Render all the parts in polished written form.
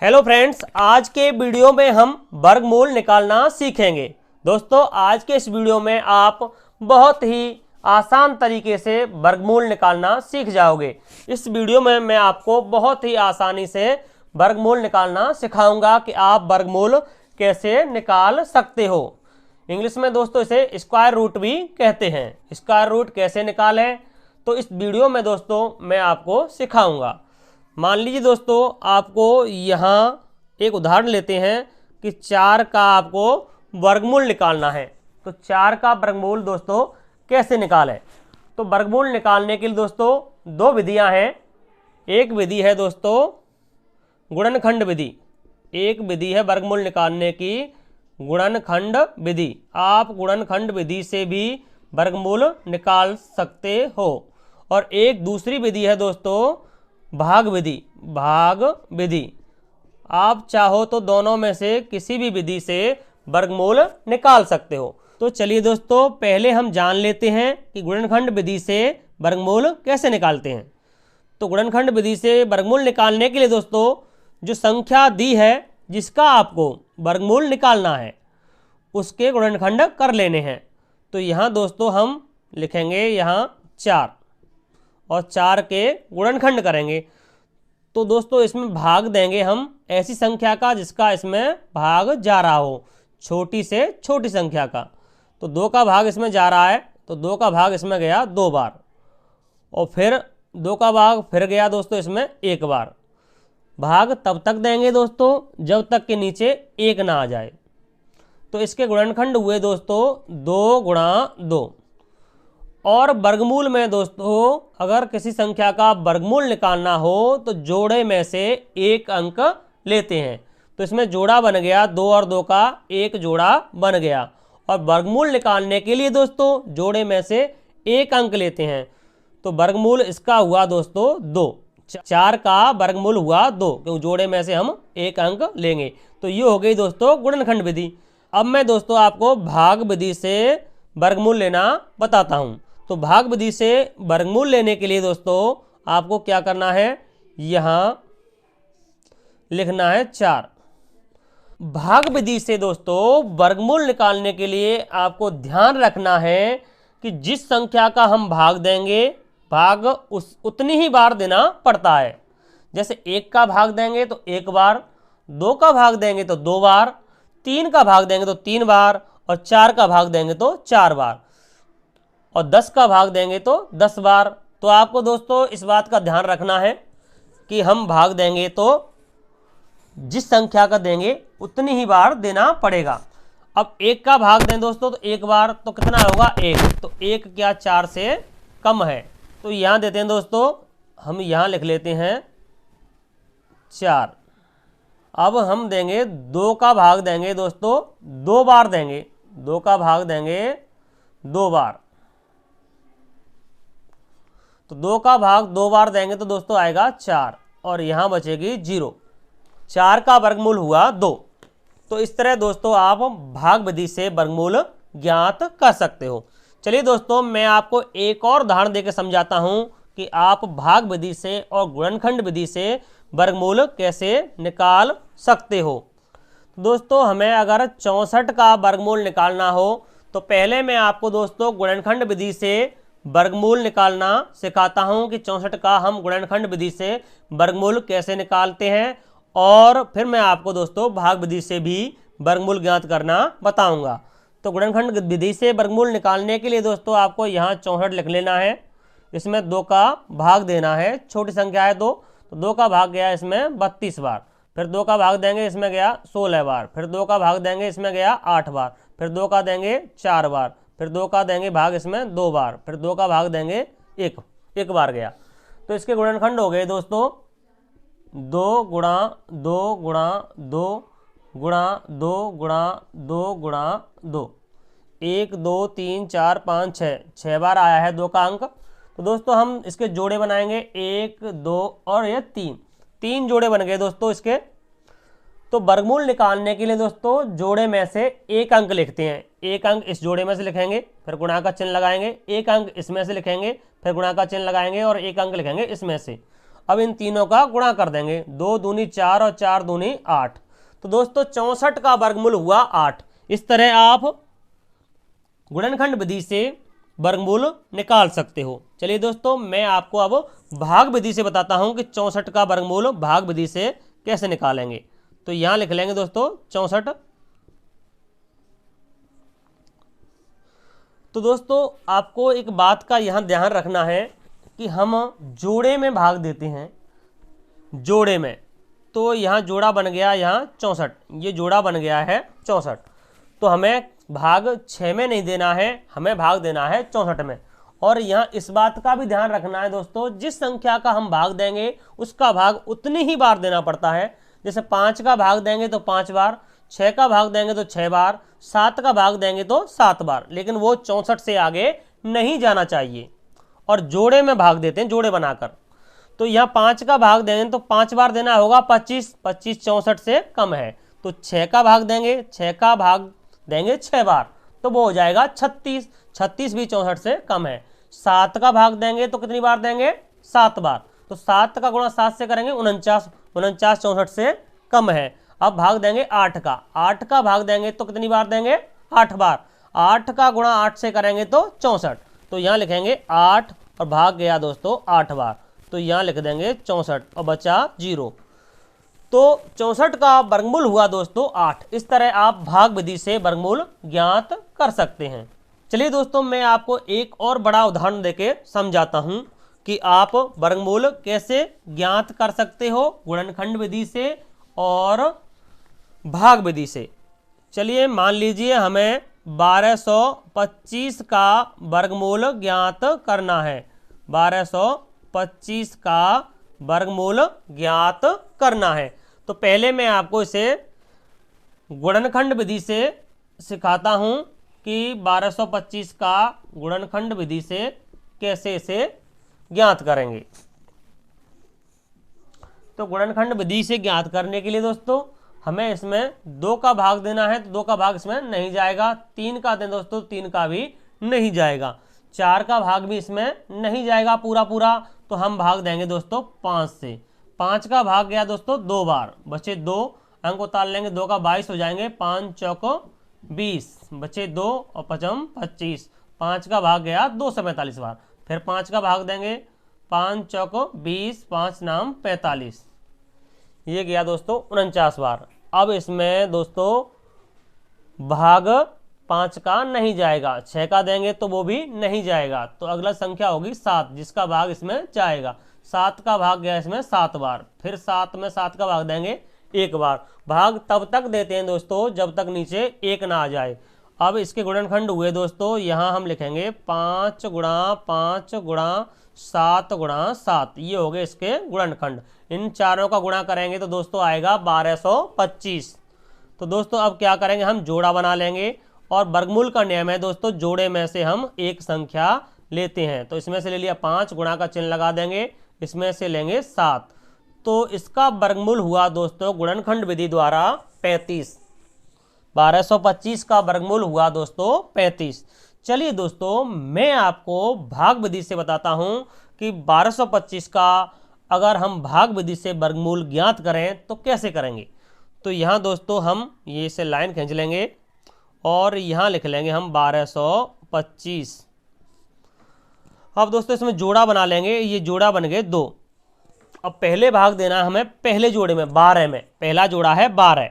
Hello friends, आज के video में हम वर्गमूल निकालना सीखेंगे। दोस्तों, आज के इस वीडियो में आप बहुत ही आसान तरीके से वर्गमूल निकालना सीख जाओगे। इस वीडियो में मैं आपको बहुत ही आसानी से वर्गमूल निकालना सिखाऊंगा कि आप वर्गमूल कैसे निकाल सकते हो। इंग्लिश में दोस्तों इसे स्क्वायर रूट भी कहते हैं। स्क्वायर रूट कैसे निकालें, तो इस वीडियो में दोस्तों मैं आपको सिखाऊंगा। मान लीजिए दोस्तों, आपको यहाँ एक उदाहरण लेते हैं कि 4 का आपको वर्गमूल निकालना है। तो 4 का वर्गमूल दोस्तों कैसे निकालें, तो वर्गमूल निकालने के लिए दोस्तों दो विधियां हैं। एक विधि है दोस्तों गुणनखंड विधि। एक विधि है वर्गमूल निकालने की गुणनखंड विधि। आप गुणनखंड विधि से भी वर्गमूल निकाल सकते हो। और एक दूसरी विधि है दोस्तों भाग विधि। भाग विधि आप चाहो तो दोनों में से किसी भी विधि से वर्गमूल निकाल सकते हो। तो चलिए दोस्तों, पहले हम जान लेते हैं कि गुणनखंड विधि से वर्गमूल कैसे निकालते हैं। तो गुणनखंड विधि से वर्गमूल निकालने के लिए दोस्तों जो संख्या दी है जिसका आपको वर्गमूल निकालना है उसके गुणनखंड कर लेने हैं। तो यहाँ दोस्तों हम लिखेंगे यहाँ 4 और 4 के गुणनखंड करेंगे। तो दोस्तों इसमें भाग देंगे हम ऐसी संख्या का जिसका इसमें भाग जा रहा हो, छोटी से छोटी संख्या का। तो 2 का भाग इसमें जा रहा है, तो 2 का भाग इसमें गया 2 बार, और फिर 2 का भाग फिर गया दोस्तों इसमें 1 बार। भाग तब तक देंगे दोस्तों जब तक के नीचे 1 ना आ जाए। तो इसके गुणनखंड हुए दोस्तों 2 गुणा 2। और वर्गमूल में दोस्तों अगर किसी संख्या का वर्गमूल निकालना हो तो जोड़े में से एक अंक लेते हैं। तो इसमें जोड़ा बन गया 2 और 2 का एक जोड़ा बन गया। और वर्गमूल निकालने के लिए दोस्तों जोड़े में से एक अंक लेते हैं। तो वर्गमूल इसका हुआ दोस्तों 2। 4 का वर्गमूल हुआ 2 क्योंकि जोड़े में से हम एक अंक लेंगे। तो ये हो गई दोस्तों गुणनखंड विधि। अब मैं दोस्तों आपको भाग विधि से वर्गमूल लेना बताता हूँ। तो भाग विधि से वर्गमूल लेने के लिए दोस्तों आपको क्या करना है, यहाँ लिखना है 4। भाग विधि से दोस्तों वर्गमूल निकालने के लिए आपको ध्यान रखना है कि जिस संख्या का हम भाग देंगे भाग उतनी ही बार देना पड़ता है। जैसे 1 का भाग देंगे तो 1 बार, 2 का भाग देंगे तो 2 बार, 3 का भाग देंगे तो 3 बार, और 4 का भाग देंगे तो 4 बार, और 10 का भाग देंगे तो 10 बार। तो आपको दोस्तों इस बात का ध्यान रखना है कि हम भाग देंगे तो जिस संख्या का देंगे उतनी ही बार देना पड़ेगा। अब 1 का भाग दें दोस्तों तो 1 बार, तो कितना होगा 1। तो 1 क्या 4 से कम है। तो यहाँ देते हैं दोस्तों, हम यहाँ लिख लेते हैं 4। अब हम देंगे 2 का भाग देंगे दोस्तों 2 बार देंगे। 2 का भाग देंगे 2 बार, तो 2 का भाग 2 बार देंगे तो दोस्तों आएगा 4, और यहाँ बचेगी 0। 4 का वर्गमूल हुआ 2। तो इस तरह दोस्तों आप भाग विधि से वर्गमूल ज्ञात कर सकते हो। चलिए दोस्तों, मैं आपको एक और उदाहरण देकर समझाता हूँ कि आप भाग विधि से और गुणनखंड विधि से वर्गमूल कैसे निकाल सकते हो। दोस्तों हमें अगर 64 का वर्गमूल निकालना हो तो पहले मैं आपको दोस्तों गुणनखंड विधि से वर्गमूल निकालना सिखाता हूं कि 64 का हम गुणनखंड विधि से वर्गमूल कैसे निकालते हैं, और फिर मैं आपको दोस्तों भाग विधि से भी वर्गमूल ज्ञात करना बताऊंगा। तो गुणनखंड विधि से वर्गमूल निकालने के लिए दोस्तों आपको यहाँ 64 लिख लेना है। इसमें 2 का भाग देना है, छोटी संख्या है 2, तो 2 का भाग गया इसमें 32 बार, फिर 2 का भाग देंगे इसमें गया 16 बार, फिर 2 का भाग देंगे इसमें गया 8 बार, फिर 2 का देंगे 4 बार, फिर 2 का देंगे भाग इसमें 2 बार, फिर 2 का भाग देंगे 1 बार गया। तो इसके गुणनखंड हो गए दोस्तों 2 गुणा 2 गुणा 2 गुणा 2 गुणा 2 गुणा 2। 1 2 3 4 5 6 बार आया है 2 का अंक। तो दोस्तों हम इसके जोड़े बनाएंगे 1 2 और ये 3 जोड़े बन गए दोस्तों इसके। तो वर्गमूल निकालने के लिए दोस्तों जोड़े में से एक अंक लिखते हैं। एक अंक इस जोड़े में से लिखेंगे, फिर गुणा का चिन्ह लगाएंगे, एक अंक इसमें से लिखेंगे, फिर गुणा का चिन्ह लगाएंगे, और एक अंक लिखेंगे इसमें से। अब इन तीनों का गुणा कर देंगे, 2 दूनी 4 और 4 दूनी 8। तो दोस्तों 64 का वर्गमूल हुआ 8। इस तरह आप गुणनखंड विधि से वर्गमूल निकाल सकते हो। चलिए दोस्तों, मैं आपको अब भाग विधि से बताता हूं कि 64 का वर्गमूल भाग विधि से कैसे निकालेंगे। तो यहां लिख लेंगे दोस्तों 64। तो दोस्तों आपको एक बात का यहां ध्यान रखना है कि हम जोड़े में भाग देते हैं, जोड़े में। तो यहाँ जोड़ा बन गया, यहाँ 64, ये जोड़ा बन गया है 64। तो हमें भाग 6 में नहीं देना है, हमें भाग देना है 64 में। और यहाँ इस बात का भी ध्यान रखना है दोस्तों, जिस संख्या का हम भाग देंगे उसका भाग उतनी ही बार देना पड़ता है। जैसे 5 का भाग देंगे तो 5 बार, 6 का भाग देंगे तो 6 बार, 7 का भाग देंगे तो 7 बार, लेकिन वो 64 से आगे नहीं जाना चाहिए। और जोड़े में भाग देते हैं, जोड़े बनाकर। तो यहाँ 5 का भाग देंगे तो 5 बार देना होगा 25, 25 64 से कम है। तो 6 का भाग देंगे, 6 का भाग देंगे 6 बार, तो वो हो जाएगा 36, 36 भी 64 से कम है। 7 का भाग देंगे तो कितनी बार देंगे, 7 बार, तो 7 का गुणा 7 से करेंगे 49, 49 64 से कम है। अब भाग देंगे 8 का, 8 का भाग देंगे तो कितनी बार देंगे, 8 बार, 8 का गुणा 8 से करेंगे तो 64। तो यहाँ लिखेंगे 8 और भाग गया दोस्तों 8 बार, तो यहाँ लिख देंगे 64 और बचा 0। तो 64 का वर्गमूल हुआ दोस्तों 8। इस तरह आप भाग विधि से वर्गमूल ज्ञात कर सकते हैं। चलिए दोस्तों, मैं आपको एक और बड़ा उदाहरण देके समझाता हूं कि आप वर्गमूल कैसे ज्ञात कर सकते हो गुणनखंड विधि से और भाग विधि से। चलिए मान लीजिए हमें 1225 का वर्गमूल ज्ञात करना है, 1225 का वर्गमूल ज्ञात करना है। तो पहले मैं आपको इसे गुणनखंड विधि से सिखाता हूं कि 1225 का गुणनखंड विधि से कैसे इसे ज्ञात करेंगे। तो गुणनखंड विधि से ज्ञात करने के लिए दोस्तों हमें इसमें 2 का भाग देना है, तो 2 का भाग इसमें नहीं जाएगा। 3 का दें दोस्तों, 3 का भी नहीं जाएगा। 4 का भाग भी इसमें नहीं जाएगा पूरा पूरा, तो हम भाग देंगे दोस्तों 5 से। 5 का भाग गया दोस्तों 2 बार, बचे 2, अंक उतार लेंगे, 2 का 22 हो जाएंगे, 5 चौको 20, बचे 2 और 5 25। 5 का भाग गया 245 बार, फिर 5 का भाग देंगे, 5 चौको 20, 5 नाम 45, ये गया दोस्तों 49 बार। अब इसमें दोस्तों भाग 5 का नहीं जाएगा, 6 का देंगे तो वो भी नहीं जाएगा। तो अगला संख्या होगी 7, जिसका भाग इसमें जाएगा। 7 का भाग गया इसमें 7 बार, फिर 7 में 7 का भाग देंगे 1 बार। भाग तब तक देते हैं दोस्तों जब तक नीचे 1 ना आ जाए। अब इसके गुणनखंड हुए दोस्तों, यहाँ हम लिखेंगे 5 गुणा 5 गुणा 7 गुणा 7, ये हो गए इसके गुणनखंड। इन चारों का गुणा करेंगे तो दोस्तों आएगा 1225। तो दोस्तों अब क्या करेंगे, हम जोड़ा बना लेंगे। और वर्गमूल का नियम है दोस्तों, जोड़े में से हम एक संख्या लेते हैं। तो इसमें से ले लिया 5, गुणा का चिन्ह लगा देंगे, इसमें से लेंगे 7। तो इसका वर्गमूल हुआ दोस्तों गुणनखंड विधि द्वारा 35। 1225 का वर्गमूल हुआ दोस्तों 35। चलिए दोस्तों, मैं आपको भाग विधि से बताता हूं कि 1225 का अगर हम भाग विधि से वर्गमूल ज्ञात करें तो कैसे करेंगे। तो यहाँ दोस्तों हम ये इसे लाइन खींच लेंगे और यहाँ लिख लेंगे हम 1225। अब दोस्तों इसमें जोड़ा बना लेंगे, ये जोड़ा बन गए 2। अब पहले भाग देना हमें पहले जोड़े में 12 में, पहला जोड़ा है 12,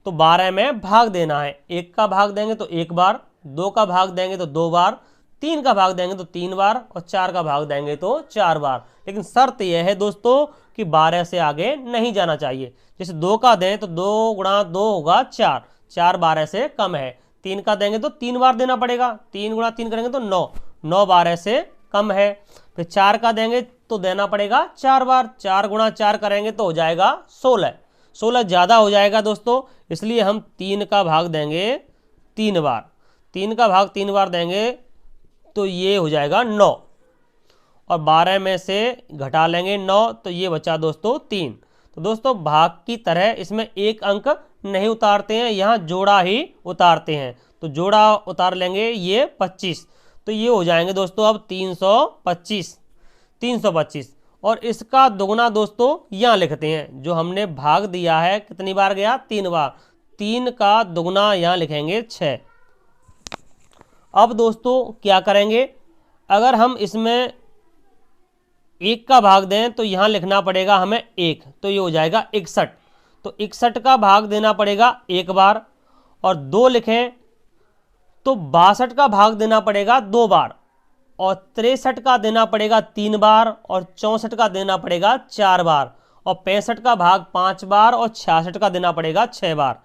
तो 12 में भाग देना है। 1 का भाग देंगे तो 1 बार, 2 का भाग देंगे तो 2 बार, 3 का भाग देंगे तो 3 बार और 4 का भाग देंगे तो 4 बार। लेकिन शर्त यह है दोस्तों कि 12 से आगे नहीं जाना चाहिए। जैसे 2 का दें तो 2 गुणा 2 होगा 4, 4 12 से कम है। 3 का देंगे तो 3 बार देना पड़ेगा, 3 गुणा 3 करेंगे तो 9, 9 12 से कम है। फिर 4 का देंगे तो देना पड़ेगा 4 बार, 4 गुणा 4 करेंगे तो हो जाएगा 16, 16 ज़्यादा हो जाएगा दोस्तों, इसलिए हम 3 का भाग देंगे 3 बार, 3 का भाग 3 बार देंगे तो ये हो जाएगा 9, और 12 में से घटा लेंगे 9, तो ये बचा दोस्तों 3। तो दोस्तों भाग की तरह इसमें एक अंक नहीं उतारते हैं, यहाँ जोड़ा ही उतारते हैं। तो जोड़ा उतार लेंगे ये 25, तो ये हो जाएंगे दोस्तों अब 325, 325। और इसका दुगना दोस्तों यहाँ लिखते हैं। जो हमने भाग दिया है कितनी बार गया, 3 बार, 3 का दुगना यहाँ लिखेंगे 6। अब दोस्तों क्या करेंगे, अगर हम इसमें 1 का भाग दें तो यहाँ लिखना पड़ेगा हमें 1, तो ये हो जाएगा 61। तो 61 का भाग देना पड़ेगा 1 बार, और 2 लिखें तो 62 का भाग देना पड़ेगा 2 बार, और 63 का देना पड़ेगा 3 बार, और 64 का देना पड़ेगा 4 बार, और 65 का भाग 5 बार, और 66 का देना पड़ेगा 6 बार।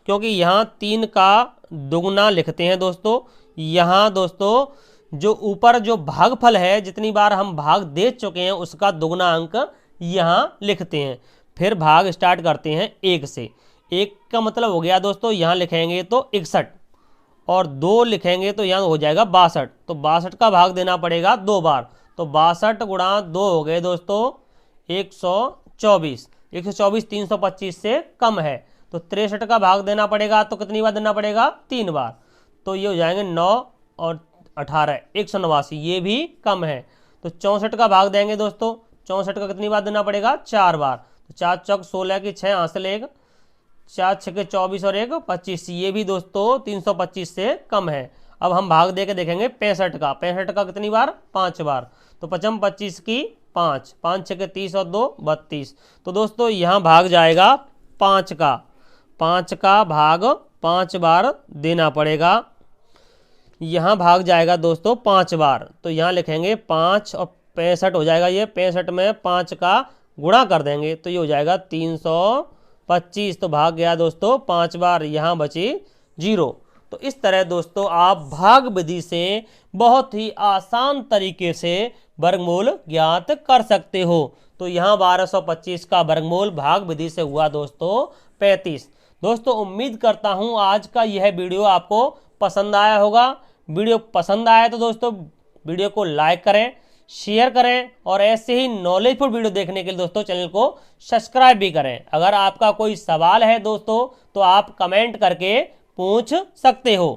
क्योंकि यहाँ 3 का दुगना लिखते हैं दोस्तों, यहाँ दोस्तों जो ऊपर जो भागफल है, जितनी बार हम भाग दे चुके हैं उसका दुगना अंक यहाँ लिखते हैं। फिर भाग स्टार्ट करते हैं 1 से। 1 का मतलब हो गया दोस्तों, यहाँ लिखेंगे तो 61, और 2 लिखेंगे तो यहाँ हो जाएगा 62। तो 62 का भाग देना पड़ेगा 2 बार, तो 62 गुणा 2 हो गए दोस्तों 124। 124 325 से कम है, तो 63 का भाग देना पड़ेगा, तो कितनी बार देना पड़ेगा, 3 बार, तो ये हो जाएंगे 9 और 18 189, ये भी कम है। तो 64 का भाग देंगे दोस्तों, 64 का कितनी बार देना पड़ेगा, 4 बार, तो 4 चौक 16 की 6 हासिल 1, 4 6 24 और 1 25, ये भी दोस्तों 325 से कम है। अब हम भाग दे के देखेंगे 65 का। 65 का कितनी बार, 5 बार, तो 55 25 की 5, 5 6 30 और 2 32। तो दोस्तों यहाँ भाग जाएगा 5 का, 5 का भाग 5 बार देना पड़ेगा। यहाँ भाग जाएगा दोस्तों 5 बार, तो यहाँ लिखेंगे 5 और 65 हो जाएगा। ये 65 में 5 का गुणा कर देंगे तो ये हो जाएगा 325। तो भाग गया दोस्तों 5 बार, यहाँ बची 0। तो इस तरह दोस्तों आप भाग विधि से बहुत ही आसान तरीके से वर्गमूल ज्ञात कर सकते हो। तो यहाँ 1225 का वर्गमूल भाग विधि से हुआ दोस्तों 35। दोस्तों उम्मीद करता हूँ आज का यह वीडियो आपको पसंद आया होगा। वीडियो पसंद आया तो दोस्तों वीडियो को लाइक करें, शेयर करें, और ऐसे ही नॉलेजफुल वीडियो देखने के लिए दोस्तों चैनल को सब्सक्राइब भी करें। अगर आपका कोई सवाल है दोस्तों तो आप कमेंट करके पूछ सकते हो।